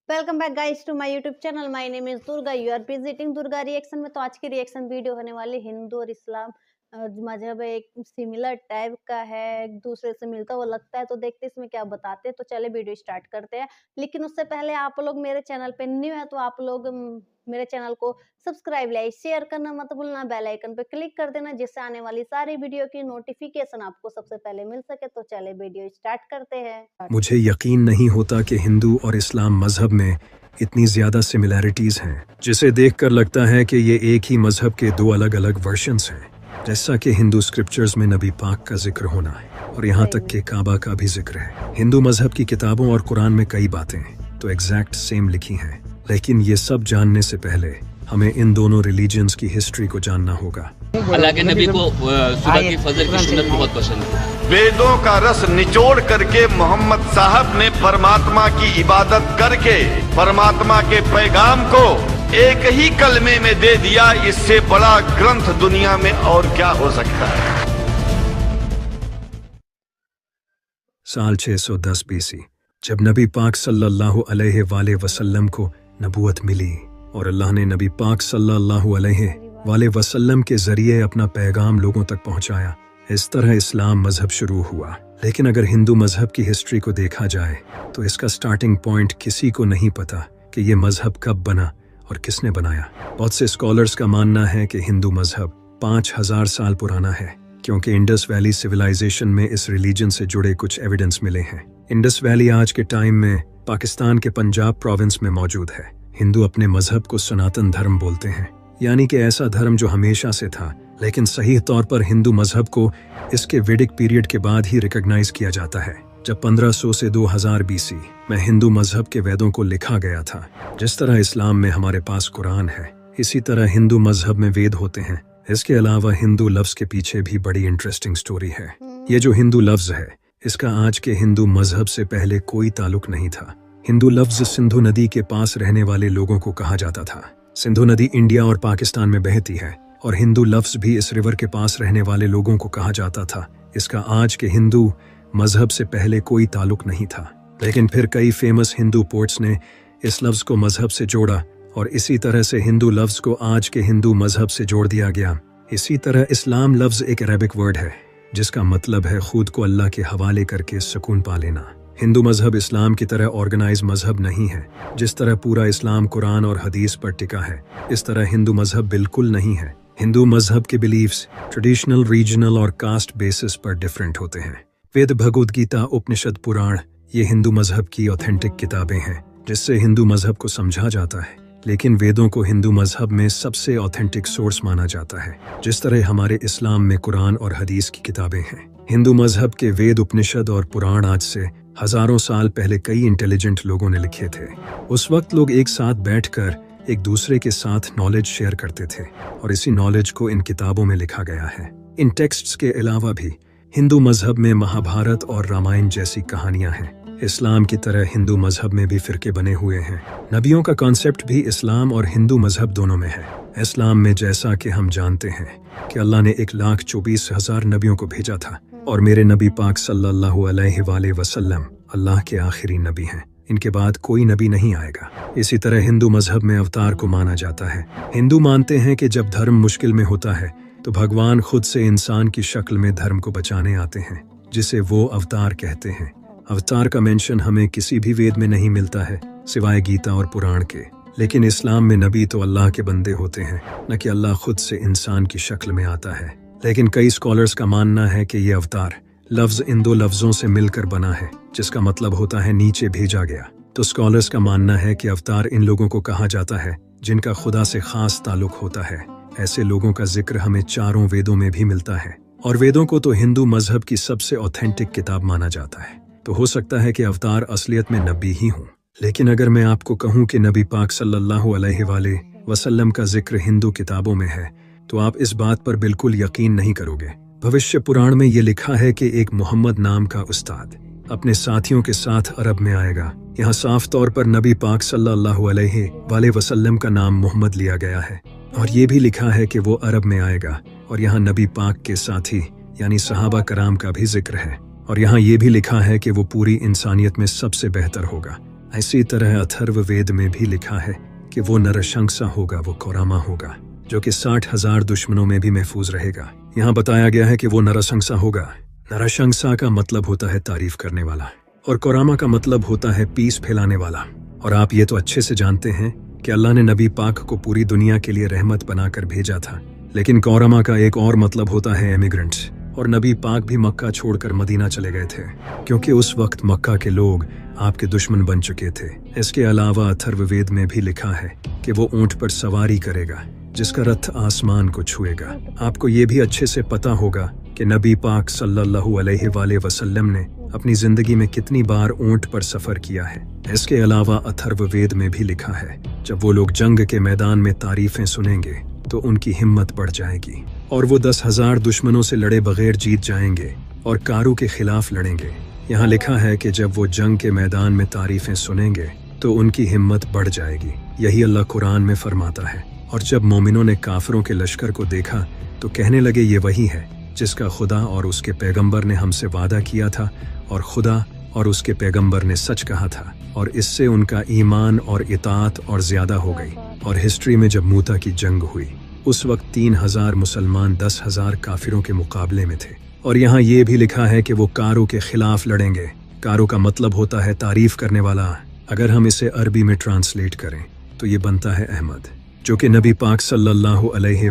Welcome back guys to my YouTube channel. My name is Durga. You are visiting Durga reaction में। तो आज की reaction video होने वाली हिंदू और इस्लाम मजहब एक सिमिलर टाइप का है, एक दूसरे से मिलता हुआ लगता है। तो देखते हैं इसमें क्या बताते हैं। तो चले वीडियो स्टार्ट करते हैं। लेकिन उससे पहले आप लोग मेरे चैनल पे न्यू है तो आप लोग मेरे चैनल को सब्सक्राइब, लाइक, शेयर करना मत भूलना। बेल आइकन पे क्लिक कर देना जिससे आने वाली सारी वीडियो की नोटिफिकेशन आपको सबसे पहले मिल सके। तो चले वीडियो स्टार्ट करते हैं। मुझे यकीन नहीं होता कि हिंदू और इस्लाम मजहब में इतनी ज़्यादा सिमिलैरिटीज़ हैं, जिसे देखकर लगता है कि ये एक ही मजहब के दो अलग अलग वर्जन्स हैं। जैसा कि हिंदू स्क्रिप्चर्स में नबी पाक का जिक्र होना है और यहाँ तक कि काबा का भी जिक्र है। हिंदू मजहब की किताबों और कुरान में कई बातें तो एग्जैक्ट सेम लिखी हैं, लेकिन ये सब जानने से पहले हमें इन दोनों रिलीजन्स की हिस्ट्री को जानना होगा। अल्लाह के नबी को सुबह की फजर की सुन्नत बहुत पसंद है। वेदों का रस निचोड़ करके मोहम्मद साहब ने परमात्मा की इबादत करके परमात्मा के पैगाम को एक ही कलमे में दे दिया। इससे बड़ा ग्रंथ दुनिया में और क्या हो सकता है। साल 610 बीसी जब नबी पाक सल्लल्लाहु अलैहि वसल्लम को नबूवत मिली और अल्लाह ने नबी पाक सल्लल्लाहु अलैहि वसल्लम के जरिए अपना पैगाम लोगों तक पहुंचाया, इस तरह इस्लाम मजहब शुरू हुआ। लेकिन अगर हिंदू मजहब की हिस्ट्री को देखा जाए तो इसका स्टार्टिंग पॉइंट किसी को नहीं पता कि ये मजहब कब बना और किसने बनाया। बहुत से स्कॉलर्स का मानना है कि हिंदू मजहब 5000 साल पुराना है, क्योंकि इंडस वैली सिविलाइजेशन में इस रिलीजन से जुड़े कुछ एविडेंस मिले हैं। इंडस वैली आज के टाइम में पाकिस्तान के पंजाब प्रोविंस में मौजूद है। हिंदू अपने मजहब को सनातन धर्म बोलते हैं, यानी कि ऐसा धर्म जो हमेशा से था, लेकिन सही तौर पर हिंदू मजहब को इसके वैदिक पीरियड के बाद ही रिकॉग्नाइज किया जाता है, जब 1500 से 2000 बीसी में हिंदू मजहब के वेदों को लिखा गया था। जिस तरह इस्लाम में हमारे पास कुरान है, इसी तरह हिंदू मजहब में वेद होते हैं। इसके अलावा हिंदू लफ्ज के पीछे भी बड़ी इंटरेस्टिंग स्टोरी है। ये जो हिंदू लफ्ज है, इसका आज के हिंदू मजहब से पहले कोई ताल्लुक नहीं था। हिंदू लफ्ज सिंधु नदी के पास रहने वाले लोगों को कहा जाता था। सिंधु नदी इंडिया और पाकिस्तान में बहती है और हिंदू लफ्ज भी इस रिवर के पास रहने वाले लोगों को कहा जाता था। इसका आज के हिंदू मजहब से पहले कोई ताल्लुक नहीं था, लेकिन फिर कई फेमस हिंदू पोर्ट्स ने इस लफ्ज को मजहब से जोड़ा और इसी तरह से हिंदू लफ्ज को आज के हिंदू मजहब से जोड़ दिया गया। इसी तरह इस्लाम लफ्ज एक अरबिक वर्ड है जिसका मतलब है खुद को अल्लाह के हवाले करके सुकून पा लेना। हिंदू मजहब इस्लाम की तरह ऑर्गेनाइज मजहब नहीं है। जिस तरह पूरा इस्लाम कुरान और हदीस पर टिका है, इस तरह हिंदू मजहब बिल्कुल नहीं है। हिंदू मजहब के बिलीफ्स ट्रेडिशनल, रीजनल और कास्ट बेसिस पर डिफरेंट होते हैं। वेद, भगवद गीता, उपनिषद, पुराण ये हिंदू मजहब की ऑथेंटिक किताबें हैं जिससे हिंदू मजहब को समझा जाता है। लेकिन वेदों को हिंदू मजहब में सबसे ऑथेंटिक सोर्स माना जाता है, जिस तरह हमारे इस्लाम में कुरान और हदीस की किताबें हैं। हिंदू मजहब के वेद, उपनिषद और पुराण आज से हजारों साल पहले कई इंटेलिजेंट लोगों ने लिखे थे। उस वक्त लोग एक साथ बैठकर एक दूसरे के साथ नॉलेज शेयर करते थे और इसी नॉलेज को इन किताबों में लिखा गया है। इन टेक्स्ट्स के अलावा भी हिंदू मजहब में महाभारत और रामायण जैसी कहानियां हैं। इस्लाम की तरह हिंदू मजहब में भी फिरके बने हुए हैं। नबियों का कॉन्सेप्ट भी इस्लाम और हिंदू मजहब दोनों में है। इस्लाम में जैसा कि हम जानते हैं कि अल्लाह ने 1,24,000 नबियों को भेजा था और मेरे नबी पाक सल्लल्लाहु अलैहि वसल्लम अल्लाह के आखिरी नबी हैं। इनके बाद कोई नबी नहीं आएगा। इसी तरह हिंदू मजहब में अवतार को माना जाता है। हिंदू मानते हैं कि जब धर्म मुश्किल में होता है तो भगवान खुद से इंसान की शक्ल में धर्म को बचाने आते हैं, जिसे वो अवतार कहते हैं। अवतार का मेंशन हमें किसी भी वेद में नहीं मिलता है सिवाय गीता और पुराण के। लेकिन इस्लाम में नबी तो अल्लाह के बंदे होते हैं, न कि अल्लाह खुद से इंसान की शक्ल में आता है। लेकिन कई स्कॉलर्स का मानना है कि ये अवतार लफ्ज इन दो लफ्जों से मिलकर बना है, जिसका मतलब होता है नीचे भेजा गया। तो स्कॉलर्स का मानना है कि अवतार इन लोगों को कहा जाता है जिनका खुदा से खास ताल्लुक होता है। ऐसे लोगों का जिक्र हमें चारों वेदों में भी मिलता है और वेदों को तो हिंदू मजहब की सबसे ऑथेंटिक किताब माना जाता है। तो हो सकता है कि अवतार असलियत में नबी ही हूँ। लेकिन अगर मैं आपको कहूँ कि नबी पाक सल्लल्लाहु अलैहि वसल्लम का जिक्र हिंदू किताबों में है तो आप इस बात पर बिल्कुल यकीन नहीं करोगे। भविष्य पुराण में ये लिखा है कि एक मोहम्मद नाम का उस्ताद अपने साथियों के साथ अरब में आएगा। यहाँ साफ तौर पर नबी पाक सल्लल्लाहु अलैहि वसल्लम का नाम मोहम्मद लिया गया है और ये भी लिखा है कि वो अरब में आएगा। और यहाँ नबी पाक के साथी यानी सहाबा कराम का भी जिक्र है और यहाँ ये भी लिखा है कि वो पूरी इंसानियत में सबसे बेहतर होगा। इसी तरह अथर्ववेद में भी लिखा है कि वो नरशंसा होगा, वो कोरामा होगा, जो कि 60,000 दुश्मनों में भी महफूज रहेगा। यहाँ बताया गया है कि वो नरशंसा होगा। नरशंसा का मतलब होता है तारीफ करने वाला, और कोरामा का मतलब होता है पीस फैलाने वाला। और आप ये तो अच्छे से जानते हैं कि अल्लाह ने नबी पाक को पूरी दुनिया के लिए रहमत बनाकर भेजा था, लेकिन कोरामा का एक और मतलब होता है एमिग्रेंट्स। और नबी पाक भी मक्का छोड़कर मदीना चले गए थे, क्योंकि उस वक्त मक्का के लोग आपके दुश्मन बन चुके थे। इसके अलावा अथर्ववेद में भी लिखा है कि वो ऊंट पर सवारी करेगा, जिसका रथ आसमान को छुएगा। आपको ये भी अच्छे से पता होगा कि नबी पाक सल्लल्लाहु अलैहि वसल्लम ने अपनी जिंदगी में कितनी बार ऊंट पर सफर किया है। इसके अलावा अथर्ववेद में भी लिखा है, जब वो लोग जंग के मैदान में तारीफें सुनेंगे तो उनकी हिम्मत बढ़ जाएगी और वो 10,000 दुश्मनों से लड़े बगैर जीत जाएंगे और कारू के खिलाफ लड़ेंगे। यहाँ लिखा है कि जब वो जंग के मैदान में तारीफें सुनेंगे तो उनकी हिम्मत बढ़ जाएगी। यही अल्लाह कुरान में फरमाता है। और जब मोमिनों ने काफिरों के लश्कर को देखा तो कहने लगे, ये वही है जिसका खुदा और उसके पैगंबर ने हमसे वादा किया था, और खुदा और उसके पैगंबर ने सच कहा था, और इससे उनका ईमान और इताअत और ज्यादा हो गई। और हिस्ट्री में जब मूता की जंग हुई उस वक्त 3,000 मुसलमान 10,000 काफिरों के मुकाबले में थे। और यहाँ ये भी लिखा है कि वो कारू के खिलाफ लड़ेंगे। कारू का मतलब होता है तारीफ करने वाला। अगर हम इसे अरबी में ट्रांसलेट करें तो ये बनता है अहमद, जो कि नबी पाक सल्लल्लाहु अलैहि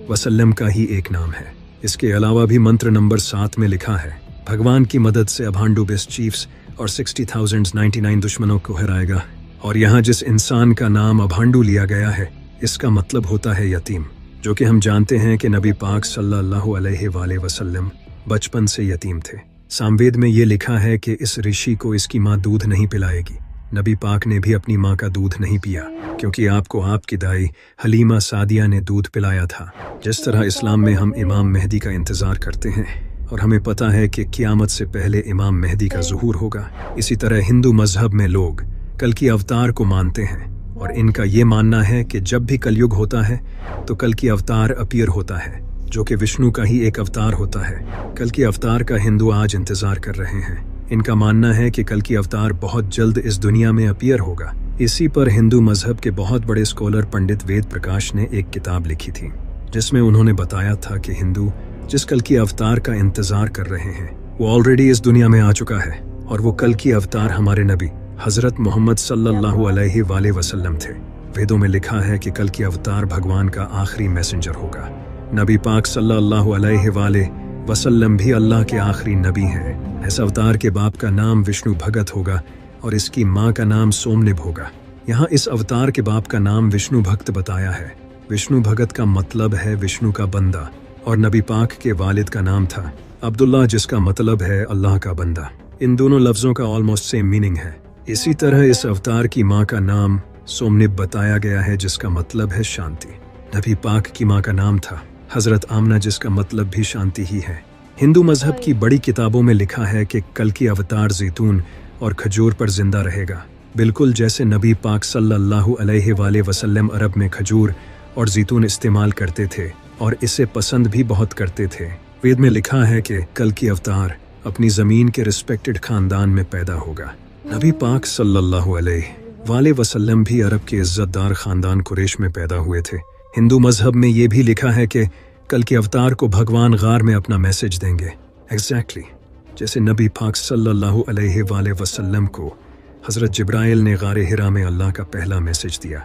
वसल्लम का ही एक नाम है। इसके अलावा भी मंत्र नंबर 7 में लिखा है, भगवान की मदद से अभांडू बेस्ट चीफ्स और 60,099 दुश्मनों को हराएगा। और यहाँ जिस इंसान का नाम अभांडू लिया गया है, इसका मतलब होता है यतीम, जो कि हम जानते हैं कि नबी पाक सल्लल्लाहु अलैहि वसल्लम बचपन से यतीम थे। सामवेद में ये लिखा है कि इस ऋषि को इसकी माँ दूध नहीं पिलाएगी। नबी पाक ने भी अपनी माँ का दूध नहीं पिया, क्योंकि आपको आपकी दाई हलीमा सादिया ने दूध पिलाया था। जिस तरह इस्लाम में हम इमाम मेहदी का इंतजार करते हैं और हमें पता है कि क़यामत से पहले इमाम मेहदी का ज़ुहूर होगा, इसी तरह हिंदू मजहब में लोग कल की अवतार को मानते हैं। और इनका ये मानना है कि जब भी कलयुग होता है तो कल की अवतार अपीयर होता है, जो कि विष्णु का ही एक अवतार होता है। कल की अवतार का हिंदू आज इंतजार कर रहे हैं। इनका मानना है कि कल की अवतार बहुत जल्द इस दुनिया में अपीयर होगा। इसी पर हिंदू मजहब के बहुत बड़े स्कॉलर पंडित वेद प्रकाश ने एक किताब लिखी थी, जिसमें उन्होंने बताया था कि हिंदू जिस कल की अवतार का इंतजार कर रहे हैं वो ऑलरेडी इस दुनिया में आ चुका है, और वो कल की अवतार हमारे नबी हजरत मोहम्मद सल्लल्लाहु अलैहि वसल्लम थे। वेदों में लिखा है कि कल की अवतार भगवान का आखिरी मैसेंजर होगा। नबी पाक सल्लल्लाहु अलैहि वसल्लम भी अल्लाह के आखिरी नबी हैं। इस अवतार के बाप का नाम विष्णु भगत होगा और इसकी माँ का नाम सोमनिब होगा। यहाँ इस अवतार के बाप का नाम विष्णु भक्त बताया है। विष्णु भगत का मतलब है विष्णु का बंदा, और नबी पाक के वालिद का नाम था अब्दुल्ला, जिसका मतलब है अल्लाह का बंदा। इन दोनों लफ्जों का ऑलमोस्ट सेम मीनिंग है। इसी तरह इस अवतार की माँ का नाम सोमनिब बताया गया है, जिसका मतलब है शांति। नबी पाक की माँ का नाम था हजरत आमना, जिसका मतलब भी शांति ही है। हिंदू मजहब की बड़ी किताबों में लिखा है कि कल की अवतार जैतून और खजूर पर जिंदा रहेगा, बिल्कुल जैसे नबी पाक सल्लल्लाहु अलैहि वसल्लम अरब में खजूर और जैतून इस्तेमाल करते थे और इसे पसंद भी बहुत करते थे। वेद में लिखा है कि कल की अवतार अपनी जमीन के रिस्पेक्टेड खानदान में पैदा होगा। नबी पाक सल्लल्लाहु अलैहि वसल्लम भी अरब के इज्जतदार खानदान कुरैश में पैदा हुए थे। हिंदू मजहब में ये भी लिखा है कि कल के अवतार को भगवान गार में अपना मैसेज देंगे, एग्जैक्टली जैसे नबी पाक सल्लल्लाहु अलैहि वसल्लम को हजरत जिब्राइल ने गारे हिरा में अल्लाह का पहला मैसेज दिया।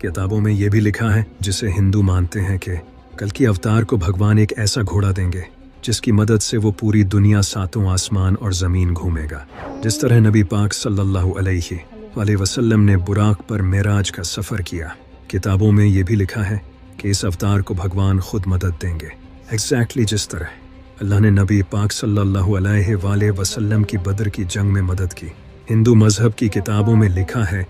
किताबों में ये भी लिखा है, जिसे हिंदू मानते हैं, कि कल की अवतार को भगवान एक ऐसा घोड़ा देंगे जिसकी मदद से वो पूरी दुनिया, सातों आसमान और ज़मीन घूमेगा। जिस तरह नबी पाक सल्लल्लाहु अलैहि वसल्लम ने बुराक पर मेराज का सफ़र किया, किताबों में ये भी लिखा है कि इस अवतार को भगवान खुद मदद देंगे। एग्जैक्टली जिस तरह अल्लाह ने नबी पाक सल्लल्लाहु अलैहि वसल्लम की बदर की जंग में मदद की। हिंदू मजहब की किताबों में लिखा है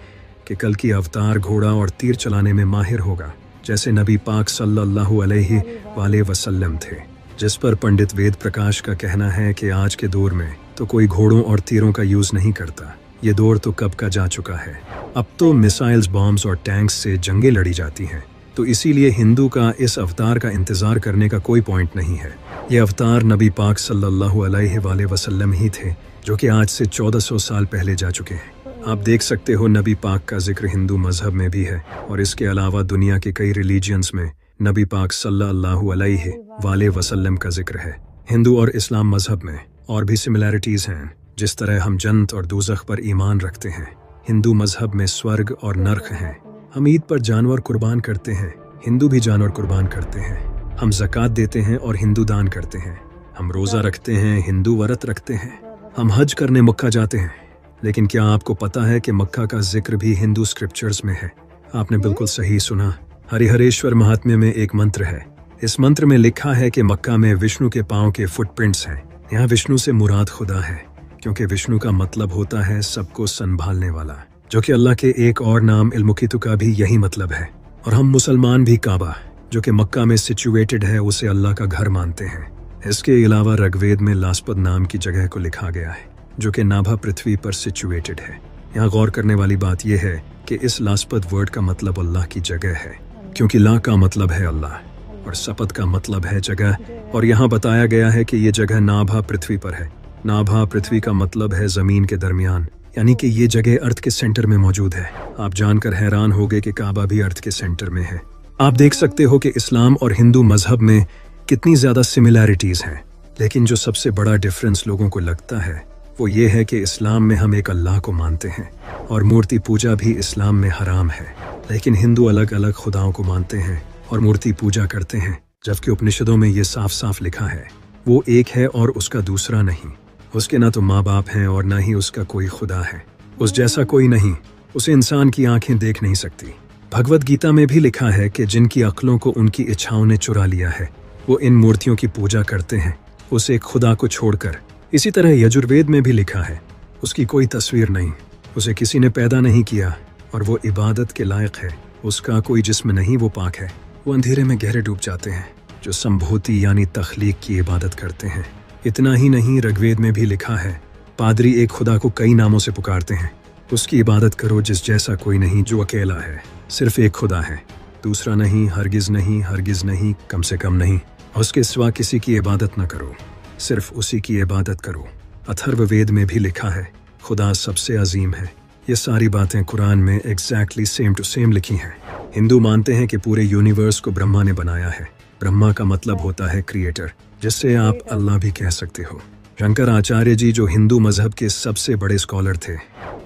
कि कल की अवतार घोड़ा और तीर चलाने में माहिर होगा, जैसे नबी पाक सल्लल्लाहु अलैहि वसल्लम थे। जिस पर पंडित वेद प्रकाश का कहना है कि आज के दौर में तो कोई घोड़ों और तीरों का यूज़ नहीं करता। ये दौर तो कब का जा चुका है। अब तो मिसाइल्स, बॉम्ब्स और टैंक्स से जंगें लड़ी जाती हैं। तो इसीलिए हिंदू का इस अवतार का इंतज़ार करने का कोई पॉइंट नहीं है। ये अवतार नबी पाक सल्लल्लाहु अलैहि वसल्लम ही थे, जो कि आज से 1400 साल पहले जा चुके हैं। आप देख सकते हो नबी पाक का जिक्र हिंदू मजहब में भी है और इसके अलावा दुनिया के कई रिलीजियंस में नबी पाक सल्लल्लाहु अलैहि वसल्लम का जिक्र है। हिंदू और इस्लाम मजहब में और भी सिमिलैरिटीज हैं। जिस तरह हम जन्नत और दोज़ख पर ईमान रखते हैं, हिंदू मजहब में स्वर्ग और नरक हैं। हम ईद पर जानवर कुर्बान करते हैं, हिंदू भी जानवर कुर्बान करते हैं। हम ज़कात देते हैं और हिंदू दान करते हैं। हम रोज़ा रखते हैं, हिंदू व्रत रखते हैं। हम हज करने मक्का जाते हैं। लेकिन क्या आपको पता है कि मक्का का जिक्र भी हिंदू स्क्रिप्चर्स में है? आपने बिल्कुल सही सुना। हरिहरेश्वर महात्म्य में एक मंत्र है। इस मंत्र में लिखा है कि मक्का में विष्णु के पांव के फुटप्रिंट्स हैं। यहाँ विष्णु से मुराद खुदा है, क्योंकि विष्णु का मतलब होता है सबको संभालने वाला, जो कि अल्लाह के एक और नाम इल्मुकीतु का भी यही मतलब है। और हम मुसलमान भी काबा, जो कि मक्का में सिचुएटेड है, उसे अल्लाह का घर मानते हैं। इसके अलावा ऋग्वेद में लास्पद नाम की जगह को लिखा गया है, जो कि नाभा पृथ्वी पर सिचुएटेड है। यहाँ गौर करने वाली बात यह है कि इस लास्पद वर्ड का मतलब अल्लाह की जगह है, क्योंकि ला का मतलब है अल्लाह और सपद का मतलब है जगह। और यहाँ बताया गया है कि ये जगह नाभा पृथ्वी पर है। नाभा पृथ्वी का मतलब है जमीन के दरमियान, यानी कि ये जगह अर्थ के सेंटर में मौजूद है। आप जानकर हैरान होंगे कि काबा भी अर्थ के सेंटर में है। आप देख सकते हो कि इस्लाम और हिंदू मजहब में कितनी ज्यादा सिमिलैरिटीज हैं, लेकिन जो सबसे बड़ा डिफरेंस लोगों को लगता है वो ये है कि इस्लाम में हम एक अल्लाह को मानते हैं और मूर्ति पूजा भी इस्लाम में हराम है। लेकिन हिंदू अलग अलग खुदाओं को मानते हैं और मूर्ति पूजा करते हैं, जबकि उपनिषदों में ये साफ साफ लिखा है वो एक है और उसका दूसरा नहीं। उसके ना तो माँ बाप हैं और ना ही उसका कोई खुदा है। उस जैसा कोई नहीं, उसे इंसान की आंखें देख नहीं सकती। भगवत गीता में भी लिखा है कि जिनकी अक्लों को उनकी इच्छाओं ने चुरा लिया है वो इन मूर्तियों की पूजा करते हैं, उस एक खुदा को छोड़कर। इसी तरह यजुर्वेद में भी लिखा है उसकी कोई तस्वीर नहीं, उसे किसी ने पैदा नहीं किया और वो इबादत के लायक है। उसका कोई जिस्म नहीं, वो पाक है। वो अंधेरे में गहरे डूब जाते हैं जो संभूति यानी तख्लीक की इबादत करते हैं। इतना ही नहीं, ऋग्वेद में भी लिखा है पादरी एक खुदा को कई नामों से पुकारते हैं। उसकी इबादत करो जिस जैसा कोई नहीं, जो अकेला है। सिर्फ एक खुदा है, दूसरा नहीं, हरगिज नहीं, हरगिज नहीं, कम से कम नहीं। उसके सिवा किसी की इबादत न करो, सिर्फ उसी की इबादत करो। अथर्ववेद में भी लिखा है खुदा सबसे अजीम है। ये सारी बातें कुरान में एग्जैक्टली सेम टू सेम लिखी हैं। हिंदू मानते हैं कि पूरे यूनिवर्स को ब्रह्मा ने बनाया है। ब्रह्मा का मतलब होता है क्रिएटर, जिससे आप अल्लाह भी कह सकते हो। शंकराचार्य जी, जो हिंदू मजहब के सबसे बड़े स्कॉलर थे,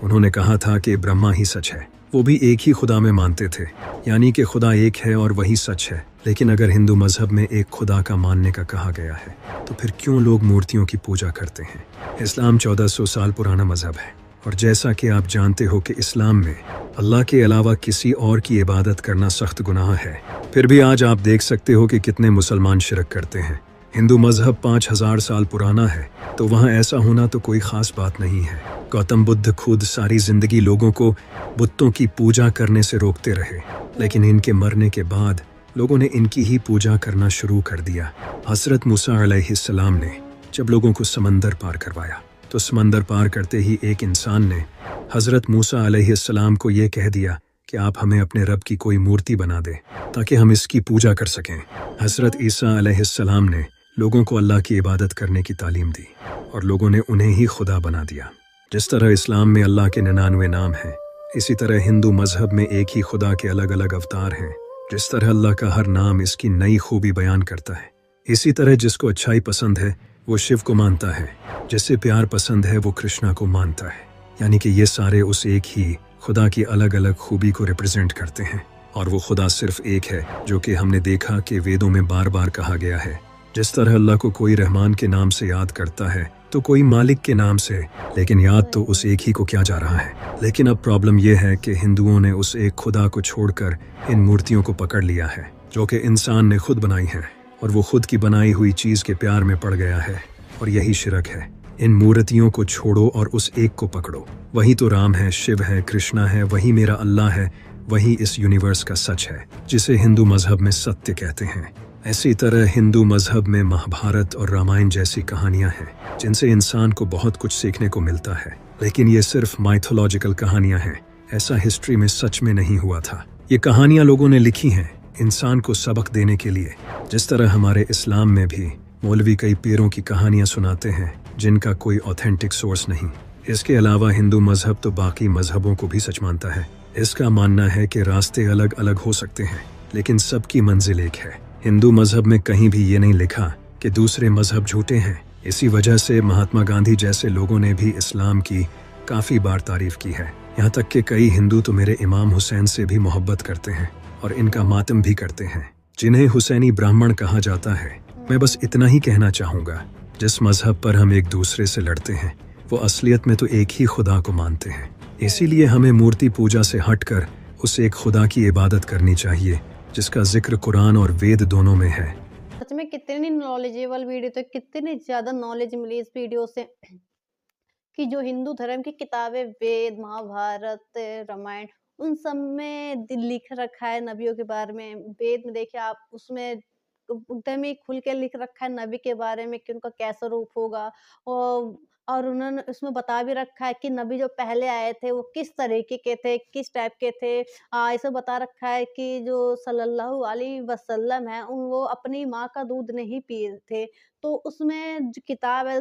उन्होंने कहा था कि ब्रह्मा ही सच है। वो भी एक ही खुदा में मानते थे, यानी कि खुदा एक है और वही सच है। लेकिन अगर हिंदू मजहब में एक खुदा का मानने का कहा गया है, तो फिर क्यों लोग मूर्तियों की पूजा करते हैं? इस्लाम 1400 साल पुराना मजहब है और जैसा कि आप जानते हो कि इस्लाम में अल्लाह के अलावा किसी और की इबादत करना सख्त गुनाह है। फिर भी आज आप देख सकते हो कि कितने मुसलमान शिरक करते हैं। हिंदू मजहब 5000 साल पुराना है, तो वहाँ ऐसा होना तो कोई खास बात नहीं है। गौतम बुद्ध खुद सारी जिंदगी लोगों को बुतों की पूजा करने से रोकते रहे, लेकिन इनके मरने के बाद लोगों ने इनकी ही पूजा करना शुरू कर दिया। हज़रत मूसा अलैहिस्सलाम ने जब लोगों को समंदर पार करवाया, तो समंदर पार करते ही एक इंसान ने हज़रत मूसा अलैहिस्सलाम को ये कह दिया कि आप हमें अपने रब की कोई मूर्ति बना दें ताकि हम इसकी पूजा कर सकें। हज़रत ईसा अलैहिस्सलाम ने लोगों को अल्लाह की इबादत करने की तालीम दी और लोगों ने उन्हें ही खुदा बना दिया। जिस तरह इस्लाम में अल्लाह के 99 नाम हैं, इसी तरह हिंदू मजहब में एक ही खुदा के अलग अलग अवतार हैं। जिस तरह अल्लाह का हर नाम इसकी नई खूबी बयान करता है, इसी तरह जिसको अच्छाई पसंद है वो शिव को मानता है, जिससे प्यार पसंद है वो कृष्णा को मानता है। यानी कि ये सारे उस एक ही खुदा की अलग अलग खूबी को रिप्रेजेंट करते हैं। और वो खुदा सिर्फ एक है, जो कि हमने देखा कि वेदों में बार बार कहा गया है। जिस तरह अल्लाह को कोई रहमान के नाम से याद करता है तो कोई मालिक के नाम से, लेकिन याद तो उस एक ही को किया जा रहा है। लेकिन अब प्रॉब्लम यह है कि हिंदुओं ने उस एक खुदा को छोड़कर इन मूर्तियों को पकड़ लिया है, जो कि इंसान ने खुद बनाई है, और वो खुद की बनाई हुई चीज के प्यार में पड़ गया है, और यही शिरक है। इन मूर्तियों को छोड़ो और उस एक को पकड़ो। वही तो राम है, शिव है, कृष्णा है, वही मेरा अल्लाह है, वही इस यूनिवर्स का सच है, जिसे हिंदू मजहब में सत्य कहते हैं। इसी तरह हिंदू मजहब में महाभारत और रामायण जैसी कहानियां हैं, जिनसे इंसान को बहुत कुछ सीखने को मिलता है। लेकिन ये सिर्फ माइथोलॉजिकल कहानियां हैं, ऐसा हिस्ट्री में सच में नहीं हुआ था। ये कहानियां लोगों ने लिखी हैं इंसान को सबक देने के लिए। जिस तरह हमारे इस्लाम में भी मौलवी कई पीरों की कहानियां सुनाते हैं जिनका कोई ऑथेंटिक सोर्स नहीं। इसके अलावा हिंदू मजहब तो बाकी मजहबों को भी सच मानता है। इसका मानना है कि रास्ते अलग अलग हो सकते हैं, लेकिन सबकी मंजिल एक है। हिंदू मजहब में कहीं भी ये नहीं लिखा कि दूसरे मजहब झूठे हैं। इसी वजह से महात्मा गांधी जैसे लोगों ने भी इस्लाम की काफ़ी बार तारीफ की है। यहाँ तक कि कई हिंदू तो मेरे इमाम हुसैन से भी मोहब्बत करते हैं और इनका मातम भी करते हैं, जिन्हें हुसैनी ब्राह्मण कहा जाता है। मैं बस इतना ही कहना चाहूँगा, जिस मजहब पर हम एक दूसरे से लड़ते हैं वो असलियत में तो एक ही खुदा को मानते हैं। इसीलिए हमें मूर्ति पूजा से हटकर उस एक खुदा की इबादत करनी चाहिए जिसका जिक्र कुरान और वेद दोनों में है। सच में कितनी नॉलेजेबल वीडियो, तो कितनी ज्यादा नॉलेज मिली इस वीडियो से कि जो हिंदू धर्म की किताबें वेद, महाभारत, रामायण, उन सब में लिख रखा है नबियों के बारे में। वेद में देखिए आप, उसमें एकदम ही खुल के लिख रखा है नबी के बारे में कि उनका कैसा रूप होगा। और उन्होंने उसमें बता भी रखा है कि नबी जो पहले आए थे वो किस तरीके के थे, किस टाइप के थे। ऐसा बता रखा है कि जो सल्लल्लाहु अलैहि वसल्लम है वो अपनी माँ का दूध नहीं पिए थे। तो उसमें जो किताब है,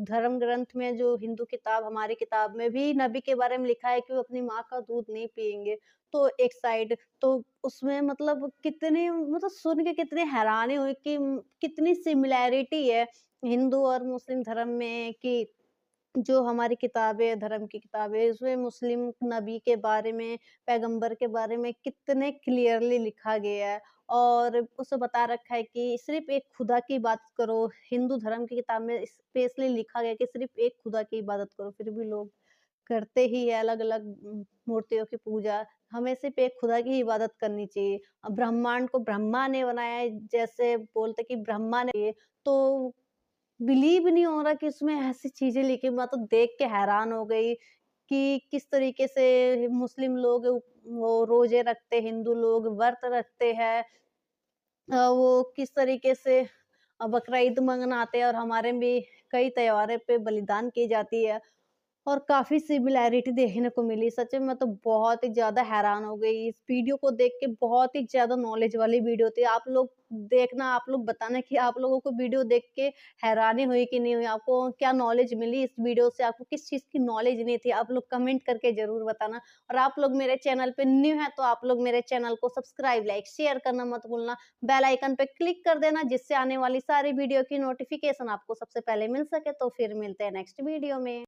धर्म ग्रंथ में, जो हिंदू किताब, हमारी किताब में भी नबी के बारे में लिखा है कि वो अपनी माँ का दूध नहीं पिएँगे। तो एक साइड तो उसमें मतलब कितनी, मतलब सुन के कितनी हैरानी हुई कि कितनी सिमिलैरिटी है हिंदू और मुस्लिम धर्म में। कि जो हमारी किताबें, धर्म की किताबें, उसमें मुस्लिम नबी के बारे में, पैगंबर के बारे में कितने क्लियरली लिखा गया है। और उसमें बता रखा है कि सिर्फ़ एक खुदा की बात करो। हिंदू धर्म की किताब में स्पेशली लिखा गया है कि सिर्फ़ एक खुदा की इबादत करो, फिर भी लोग करते ही है अलग-अलग मूर्तियों की पूजा। हमें सिर्फ़ एक खुदा की ही इबादत करनी चाहिए। ब्रह्मांड को ब्रह्मा ने बनाया है, जैसे बोलते कि ब्रह्मा ने, तो बिलीव नहीं हो रहा कि उसमें ऐसी चीज़ें लिखी। मैं तो देख के हैरान हो गई कि किस तरीके से मुस्लिम लोग वो रोज़े रखते, हिंदू लोग व्रत रखते हैं। वो किस तरीके से बकरा ईद मनाते हैं, और हमारे में भी कई त्योहारों पे बलिदान की जाती है। और काफ़ी सिमिलैरिटी देखने को मिली। सच में मैं तो बहुत ही ज़्यादा हैरान हो गई इस वीडियो को देख के। बहुत ही ज़्यादा नॉलेज वाली वीडियो थी। आप लोग देखना, आप लोग बताना कि आप लोगों को वीडियो देख के हैरानी हुई कि नहीं हुई? आपको क्या नॉलेज मिली इस वीडियो से? आपको किस चीज़ की नॉलेज नहीं थी? आप लोग कमेंट करके ज़रूर बताना। और आप लोग मेरे चैनल पे न्यू हैं तो आप लोग मेरे चैनल को सब्सक्राइब, लाइक, शेयर करना मत भूलना। बेल आइकन पे क्लिक कर देना जिससे आने वाली सारी वीडियो की नोटिफ़िकेशन आपको सबसे पहले मिल सके। तो फिर मिलते हैं नेक्स्ट वीडियो में।